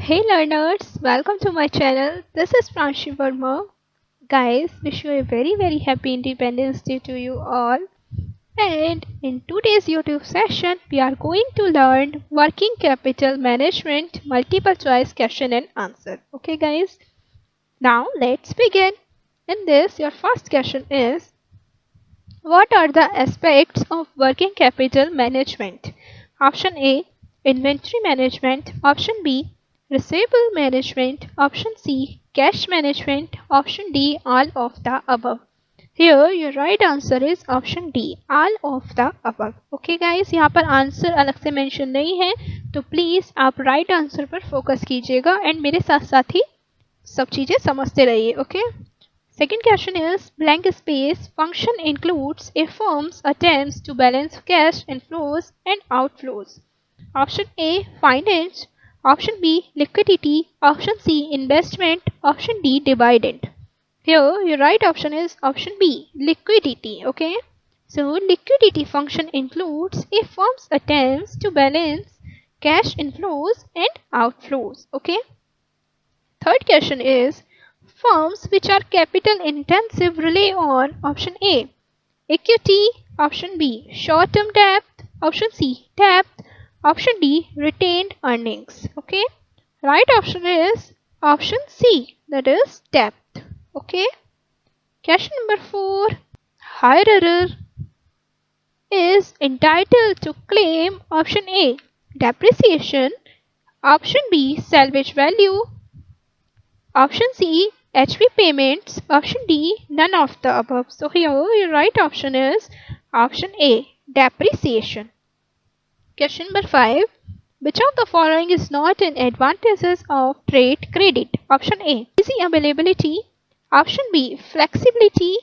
Hey learners, welcome to my channel. This is Pranshi Verma. Guys, wish you a very happy Independence Day to you all. And in today's YouTube session, we are going to learn working capital management multiple choice question and answer. Okay guys, now let's begin. In this, your first question is, what are the aspects of working capital management? Option A, inventory management. Option B, receivable management. Option C, cash management. Option D, all of the above. Here your right answer is option D, all of the above. Okay guys, यहाँ पर answer अलग से mention नहीं है, तो please आप right answer पर focus कीजिएगा एंड मेरे साथ साथ ही सब चीजें समझते रहिए. Okay. Second question is, blank space function includes a firm's attempts to balance cash inflows and outflows. Option A, finance. Option B, liquidity. Option C, investment. Option D, dividend. Here, your right option is option B, liquidity. Okay. So, liquidity function includes a firm's attempts to balance cash inflows and outflows. Okay. Third question is, firms which are capital intensive rely on option A, equity. Option B, short term debt. Option C, debt. Option D, retained earnings. Okay. Right option is option C, that is debt. Okay. Question number 4. Hirer is entitled to claim option A, depreciation. Option B, salvage value. Option C, HP payments. Option D, none of the above. So here your right option is option A, depreciation. Question number 5. Which of the following is not an advantages of trade credit? Option A, easy availability. Option B, flexibility.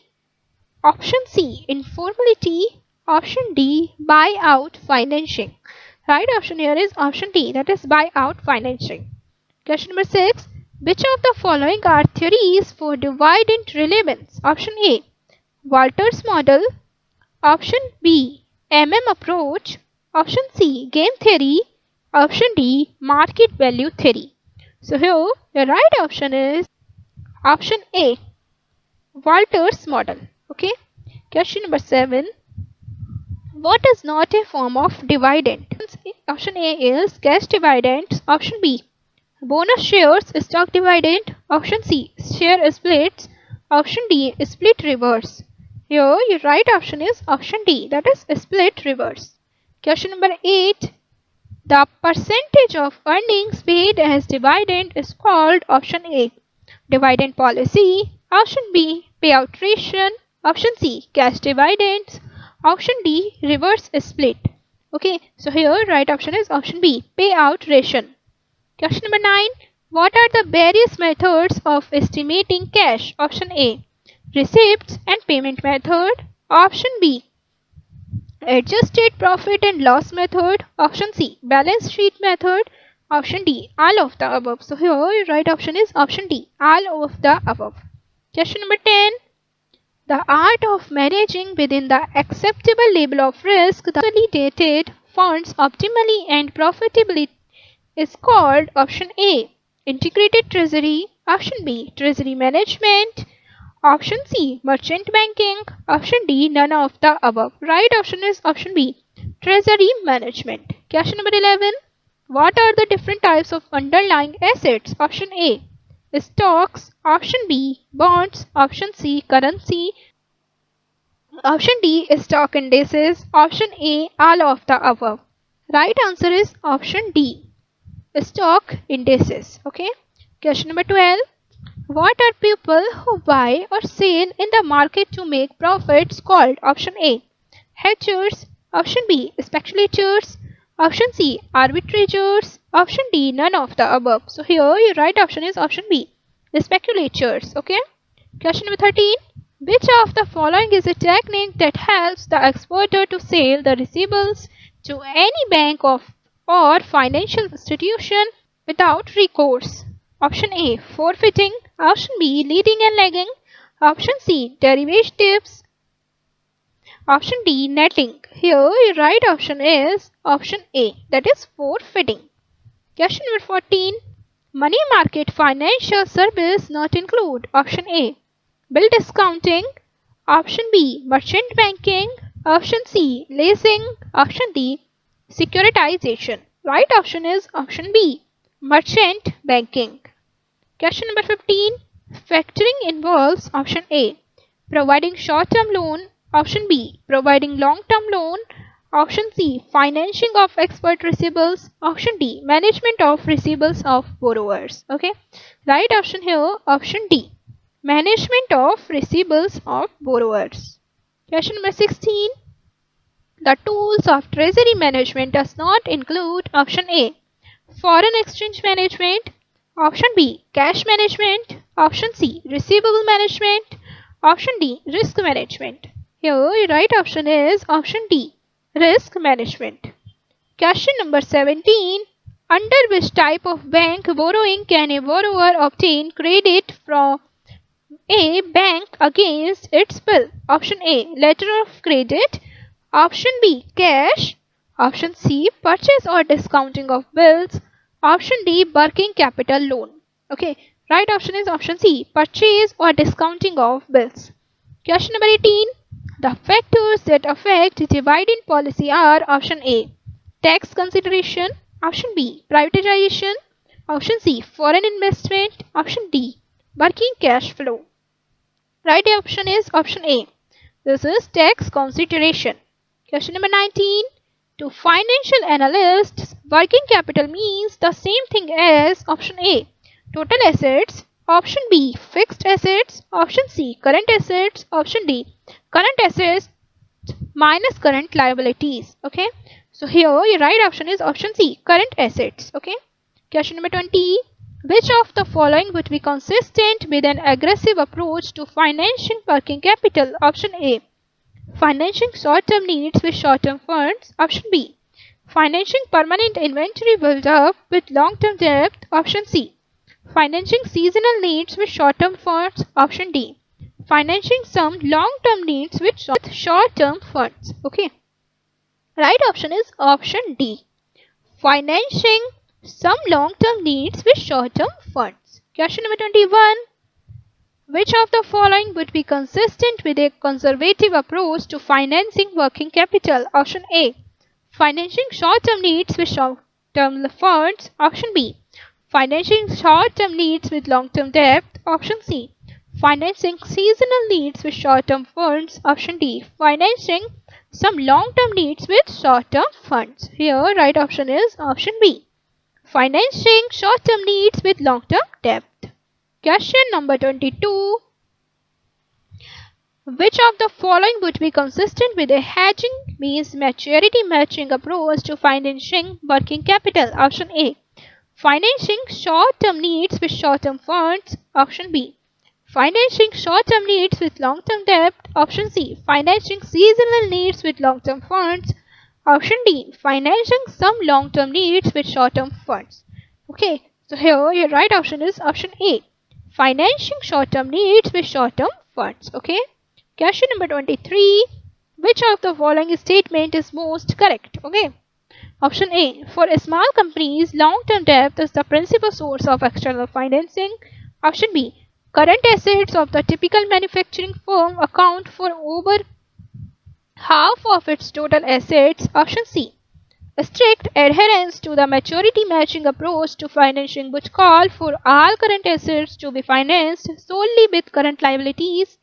Option C, informality. Option D, buyout financing. Right option here is option D, that is buyout financing. Question number 6. Which of the following are theories for dividend relevance? Option A, Walter's model. Option B, approach. Option C, game theory. Option D, market value theory. So here the right option is option A, Walter's model. Okay. Question number 7. What is not a form of dividend? Option A is cash dividends. Option B, bonus shares, stock dividend. Option C, share splits. Option D, split reverse. Here your right option is option D, that is split reverse. Question number 8. The percentage of earnings paid as dividend is called option A, dividend policy. Option B, payout ratio. Option C, cash dividends. Option D, reverse split. Okay, so here right option is option B, payout ratio. Question number 9. What are the various methods of estimating cash? Option A, receipts and payment method. Option B, adjusted profit and loss method. Option C, balance sheet method. Option D, all of the above. So here right option is option D, all of the above. Question number 10. The art of managing within the acceptable level of risk the consolidated funds optimally and profitably is called option A, integrated treasury. Option B, treasury management. Option C, merchant banking. Option D, none of the above. Right option is option B, treasury management. Question number 11. What are the different types of underlying assets? Option A, stocks. Option B, bonds. Option C, currency. Option D, stock indices. Option A, all of the above. Right answer is option D, stock indices. Okay. Question number 12. What are people who buy or sell in the market to make profits called? Option A, hedgers. Option B, speculators. Option C, arbitrageurs. Option D, none of the above. So here your right option is option B, the speculators. Okay. Question number 13. Which of the following is a technique that helps the exporter to sell the receivables to any bank or financial institution without recourse? Option A, forfeiting. Option B, leading and lagging. Option C, derivatives. Option D, netting. Here your right option is option A, that is forfeiting. Question number 14. Money market financial service not include. Option A. Bill discounting. Option B. Merchant banking. Option C. Leasing. Option D. Securitization. Right option is option B. Merchant banking. Question number 15. Factoring involves option A. Providing short-term loan. Option B. Providing long-term loan. Option C. Financing of export receivables. Option D. Management of receivables of borrowers. Okay. Right option here, option D. Management of receivables of borrowers. Question number 16. The tools of treasury management does not include option A. Foreign exchange management. Option B. Cash management. Option C. Receivable management. Option D. Risk management. Here, the right option is option D. Risk management. Question number 17. Under which type of bank borrowing can a borrower obtain credit from a bank against its bill? Option A. Letter of credit. Option B. Cash. Option C. Purchase or discounting of bills. Option D. Working capital loan. Okay. Right option is option C. Purchase or discounting of bills. Question number 18. The factors that affect dividend policy are option A. Tax consideration. Option B. Privatization. Option C. Foreign investment. Option D. Working cash flow. Right option is option A. This is tax consideration. Question number 19. To financial analysts, working capital means the same thing as option A. Total assets. Option B. Fixed assets. Option C. Current assets. Option D. Current assets minus current liabilities. Okay. So here your right option is option C. Current assets. Okay. Question number 20. Which of the following would be consistent with an aggressive approach to financing working capital? Option A. Financing short-term needs with short-term funds. Option B. Financing permanent inventory build-up with long-term debt. Option C. Financing seasonal needs with short-term funds. Option D. Financing some long-term needs with short-term funds. Okay. Right option is option D. Financing some long-term needs with short-term funds. Question number 21. Which of the following would be consistent with a conservative approach to financing working capital? Option A. Financing short-term needs with short-term funds. Option B. Financing short-term needs with long-term debt. Option C. Financing seasonal needs with short-term funds. Option D. Financing some long-term needs with short-term funds. Here, right option is option B. Financing short-term needs with long-term debt. Question number 22. Which of the following would be consistent with a hedging means maturity matching approach to financing working capital? Option A. Financing short-term needs with short-term funds. Option B. Financing short-term needs with long-term debt. Option C. Financing seasonal needs with long-term funds. Option D. Financing some long-term needs with short-term funds. Okay, so here your right option is option A. Financing short-term needs with short-term funds. Okay. Question number 23. Which of the following statement is most correct? Okay. Option A. For small companies, long-term debt is the principal source of external financing. Option B. Current assets of the typical manufacturing firm account for over half of its total assets. Option C. Strict adherence to the maturity matching approach to financing would call for all current assets to be financed solely with current liabilities.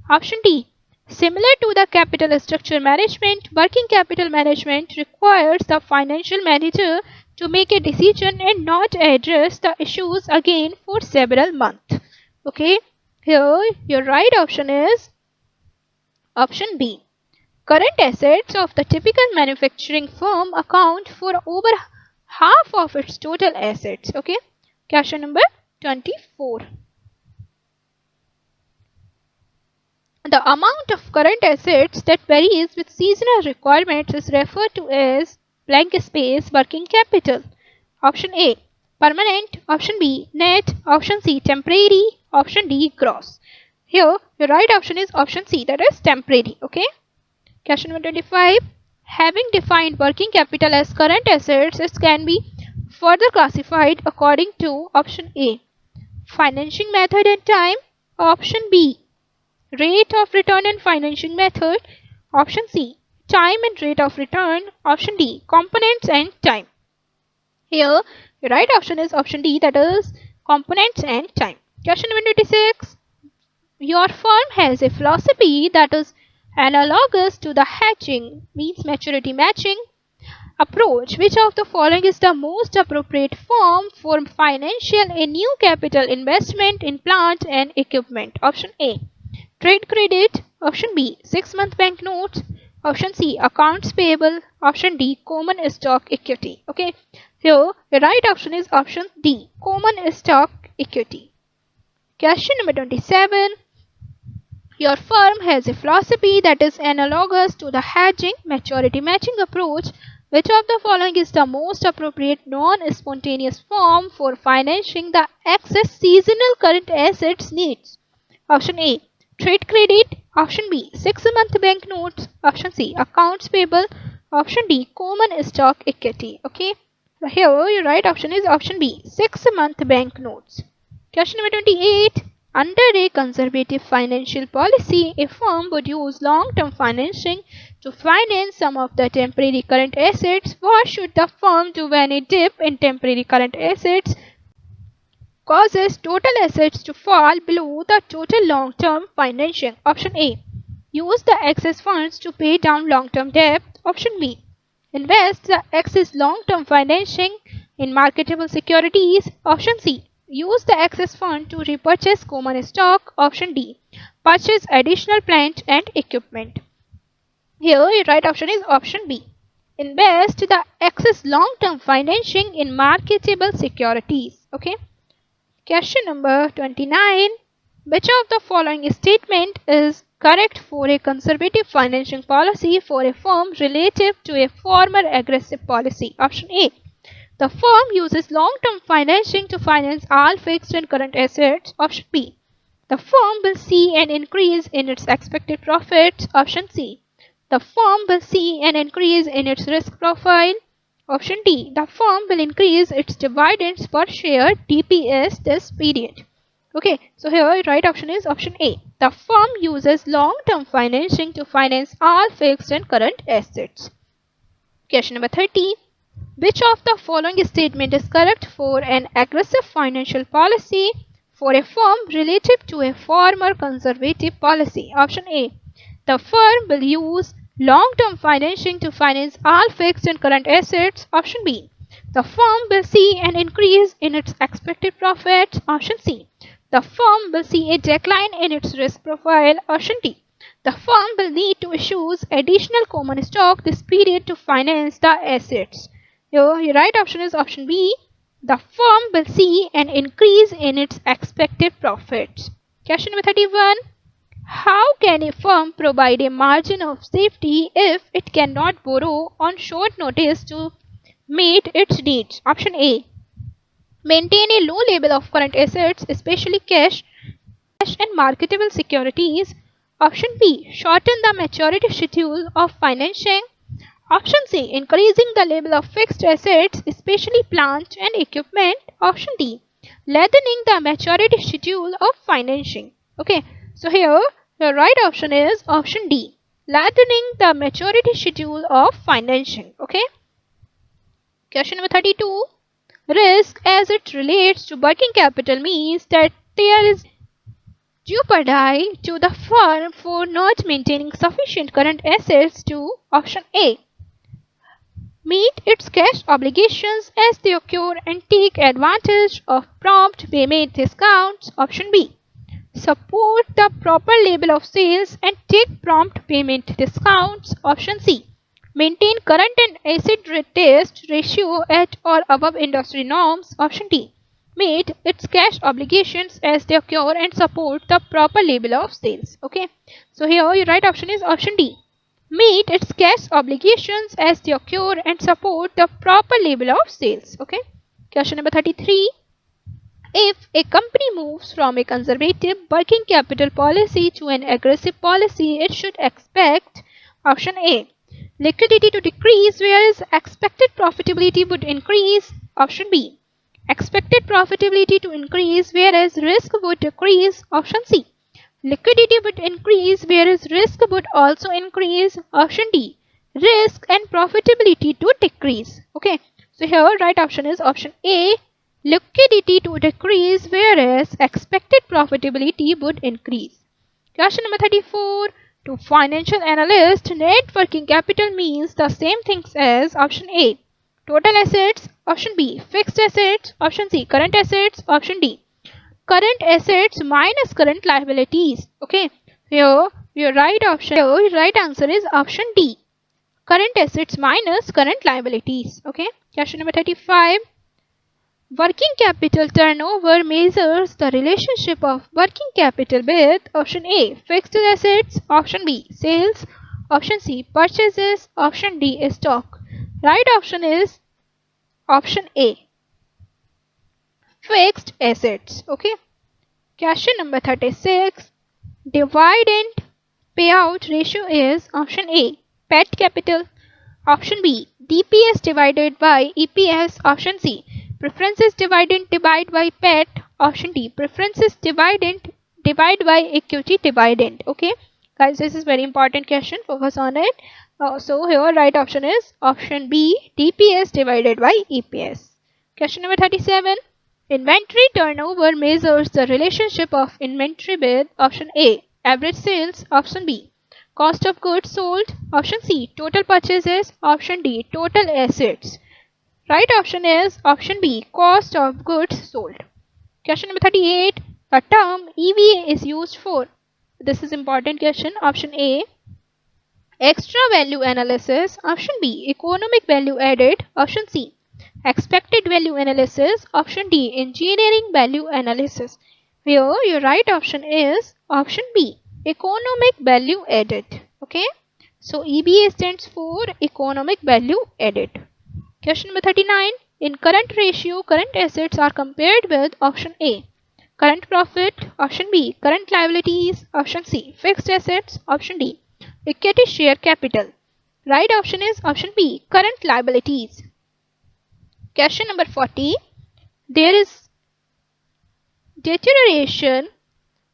Option D. Similar to the capital structure management, working capital management requires the financial manager to make a decision and not address the issues again for several months. Okay, here your right option is option B. Current assets of the typical manufacturing firm account for over half of its total assets. Okay, question number 24. The amount of current assets that varies with seasonal requirements is referred to as blank space working capital. Option A. Permanent. Option B. Net. Option C. Temporary. Option D. Gross. Here, your right option is option C, that is temporary. Okay. Question number 25. Having defined working capital as current assets, it can be further classified according to option A, financing method and time, option B, rate of return and financing method, option C, time and rate of return, option D, components and time. Here, the right option is option D, that is components and time. Question number 26. Your firm has a philosophy that is analogous to the hedging, means maturity matching approach. Which of the following is the most appropriate form for financial a new capital investment in plant and equipment? Option A, trade credit. Option B, 6-month bank notes. Option C, accounts payable. Option D, common stock equity. Okay, so the right option is option D, common stock equity. Question number 27. Your firm has a philosophy that is analogous to the hedging maturity matching approach. Which of the following is the most appropriate non-spontaneous form for financing the excess seasonal current assets needs? Option A, trade credit. Option B, 6-month bank notes. Option C, accounts payable. Option D, common stock equity. Okay, so here your right option is option B, 6-month bank notes. Question number 28. Under a conservative financial policy, a firm would use long-term financing to finance some of the temporary current assets. What should the firm do when a dip in temporary current assets causes total assets to fall below the total long-term financing? Option A, use the excess funds to pay down long-term debt. Option B, invest the excess long-term financing in marketable securities. Option C, use the excess fund to repurchase common stock. Option D, purchase additional plant and equipment. Here your right option is option B, invest the excess long-term financing in marketable securities. Okay. Question number 29. Which of the following statement is correct for a conservative financing policy for a firm relative to a former aggressive policy? Option A, the firm uses long-term financing to finance all fixed and current assets. Option B, the firm will see an increase in its expected profits. Option C, the firm will see an increase in its risk profile. Option D, the firm will increase its dividends per share DPS this period. Okay, so here right option is option A. The firm uses long-term financing to finance all fixed and current assets. Question number 30. Which of the following statement is correct for an aggressive financial policy for a firm relative to a former conservative policy? Option A, the firm will use long-term financing to finance all fixed and current assets. Option B, the firm will see an increase in its expected profits. Option C, the firm will see a decline in its risk profile. Option D, the firm will need to issue additional common stock this period to finance the assets. Your right option is option B, the firm will see an increase in its expected profits. Question number 31. How can a firm provide a margin of safety if it cannot borrow on short notice to meet its needs? Option A, maintain a low level of current assets, especially cash and marketable securities. Option B, shorten the maturity schedule of financing. Option C, increasing the level of fixed assets, especially plant and equipment. Option D, lengthening the maturity schedule of financing. Okay, so here the right option is option D, lengthening the maturity schedule of financing. Okay. Question number 32. Risk as it relates to working capital means that there is jeopardy to the firm for not maintaining sufficient current assets to option A, meet its cash obligations as they occur and take advantage of prompt payment discounts. Option B, support the proper level of sales and take prompt payment discounts. Option C, maintain current and asset test ratio at or above industry norms. Option D, meet its cash obligations as they occur and support the proper level of sales. Okay, so here your right option is option D, meet its cash obligations as they occur and support the proper level of sales. Okay. Question number 33. If a company moves from a conservative working capital policy to an aggressive policy, it should expect option A, liquidity to decrease, whereas expected profitability would increase. Option B. Expected profitability to increase whereas risk would decrease. Option C. Liquidity would increase whereas risk would also increase. Option D. Risk and profitability to decrease. Okay. So here right option is option A. Liquidity to decrease whereas expected profitability would increase. Question number 34. To financial analyst, net working capital means the same things as option A. Total assets. Option B. Fixed assets. Option C. Current assets. Option D. Current assets minus current liabilities. Okay. Here your right answer is option D. Current assets minus current liabilities. Okay. Question number 35. Working capital turnover measures the relationship of working capital with option A. Fixed assets. Option B. Sales. Option C. Purchases. Option D. Stock. Right option is option A. Fixed assets. Okay. Question number 36. Dividend payout ratio is option A. PAT capital. Option B. DPS divided by EPS. Option C. Preferences dividend divided by PAT. Option D. Preferences dividend divided by equity dividend. Okay. Guys, this is very important question. Focus on it. So here right option is option B. DPS divided by EPS. Question number 37. Inventory turnover measures the relationship of inventory with option A. Average sales. Option B. Cost of goods sold. Option C. Total purchases. Option D. Total assets. Right option is option B. Cost of goods sold. Question number 38. The term EVA is used for. This is important question. Option A. Extra value analysis. Option B. Economic value added. Option C. Expected value analysis. Option D. Engineering value analysis. Here your right option is option B. Economic value added. Okay. So EVA stands for economic value added. Question number 39. In current ratio, current assets are compared with option A. Current profit. Option B. Current liabilities. Option C. Fixed assets. Option D. Equity share capital. Right option is option B. Current liabilities. Question number 40. There is deterioration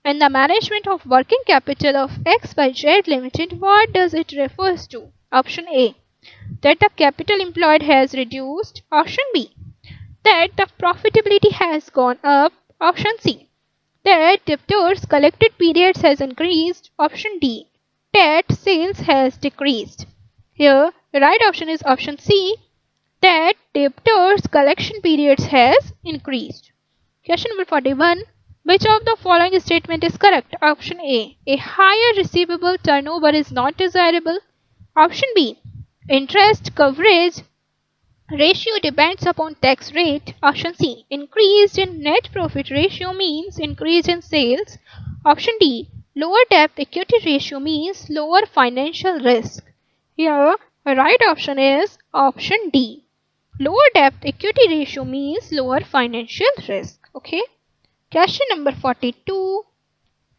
in the management of working capital of XYZ Limited. What does it refers to? Option A. That the capital employed has reduced. Option B. That the profitability has gone up. Option C. That debtors collected periods has increased. Option D. That sales has decreased. Here the right option is option C. That debtors collection periods has increased. Question number 41. Which of the following statement is correct? Option A. A higher receivable turnover is not desirable. Option B. Interest coverage ratio depends upon tax rate. Option C. Increase in net profit ratio means increase in sales. Option D. Lower debt equity ratio means lower financial risk. Here the right option is option D. Lower debt equity ratio means lower financial risk. Okay. Question number 42.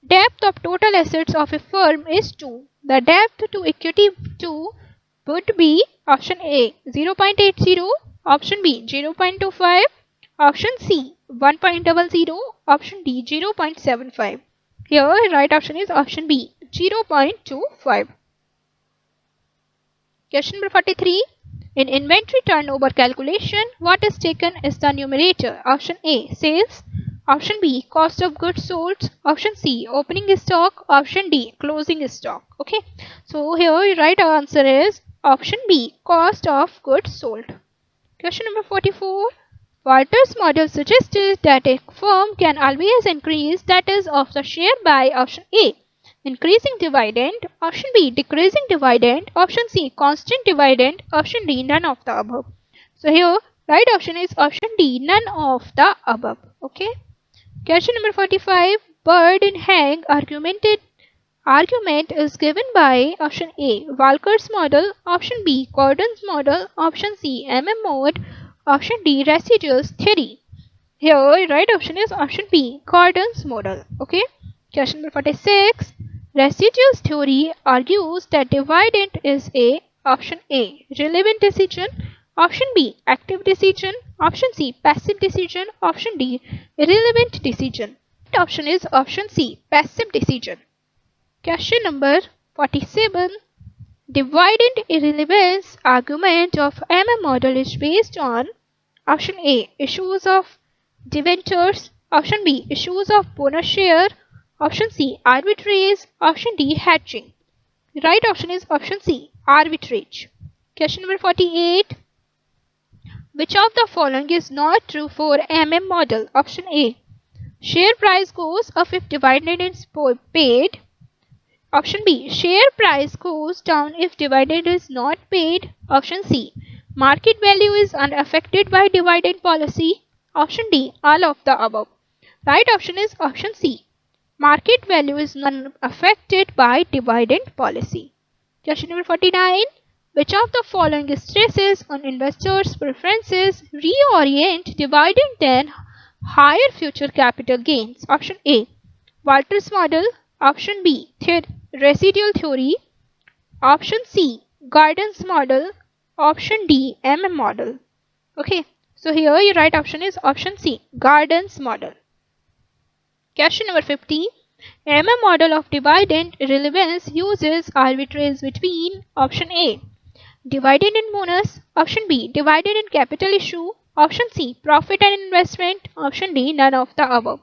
Depth of total assets of a firm is 2. The depth to equity 2 would be option A 0.80, option B 0.25, option C 1.00, option D 0.75. Here right option is option B 0.25. Question number 43. In inventory turnover calculation, what is taken is the numerator. Option A. Sales. Option B. Cost of goods sold. Option C. Opening stock. Option D. Closing stock. Okay. So here your right answer is option B. Cost of goods sold. Question number 44. Walter's model suggested that a firm can always increase that is of the share by option A. Increasing dividend. Option B. Decreasing dividend. Option C. Constant dividend. Option D. None of the above. So here right option is option D. None of the above. Okay. Question number 45. Bird in hang argument is given by option A. Walker's model. Option B. Gordon's model. Option C. Mode. Option D. Residuals theory. Here right option is option B. Gordon's model. Okay. Question number 46. Residuals theory argues that dividend is a option A. Relevant decision. Option B, active decision. Option C, passive decision. Option D, irrelevant decision. The option is option C, passive decision. Question number 47. Dividend irrelevance argument of MM model is based on option A, issues of debentures. Option B, issues of bonus share. Option C, arbitrage. Option D, hatching. The right option is option C, arbitrage. Question number 48. Which of the following is not true for MM model? Option A, share price goes up if dividend is paid. Option B, share price goes down if dividend is not paid. Option C, market value is unaffected by dividend policy. Option D, all of the above. Right option is option C, market value is not affected by dividend policy. Question number 49. Which of the following stresses on investors' preferences reorient dividend then higher future capital gains? Option A, Walter's model. Option B, residual theory. Option C, Gordon's model. Option D, MM model. Okay, so here your right option is option C, Gordon's model. Question number 50. MM model of dividend irrelevance uses arbitrage between option A, dividend and bonus. Option B, dividend and capital issue. Option C, profit and investment. Option D, none of the above.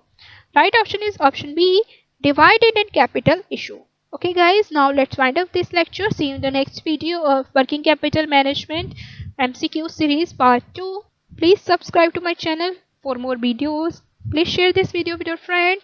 Right option is option B, dividend and capital issue. Okay guys, now let's wind up this lecture. See you in the next video of working capital management MCQ series part 2. Please subscribe to my channel for more videos. Please share this video with your friends.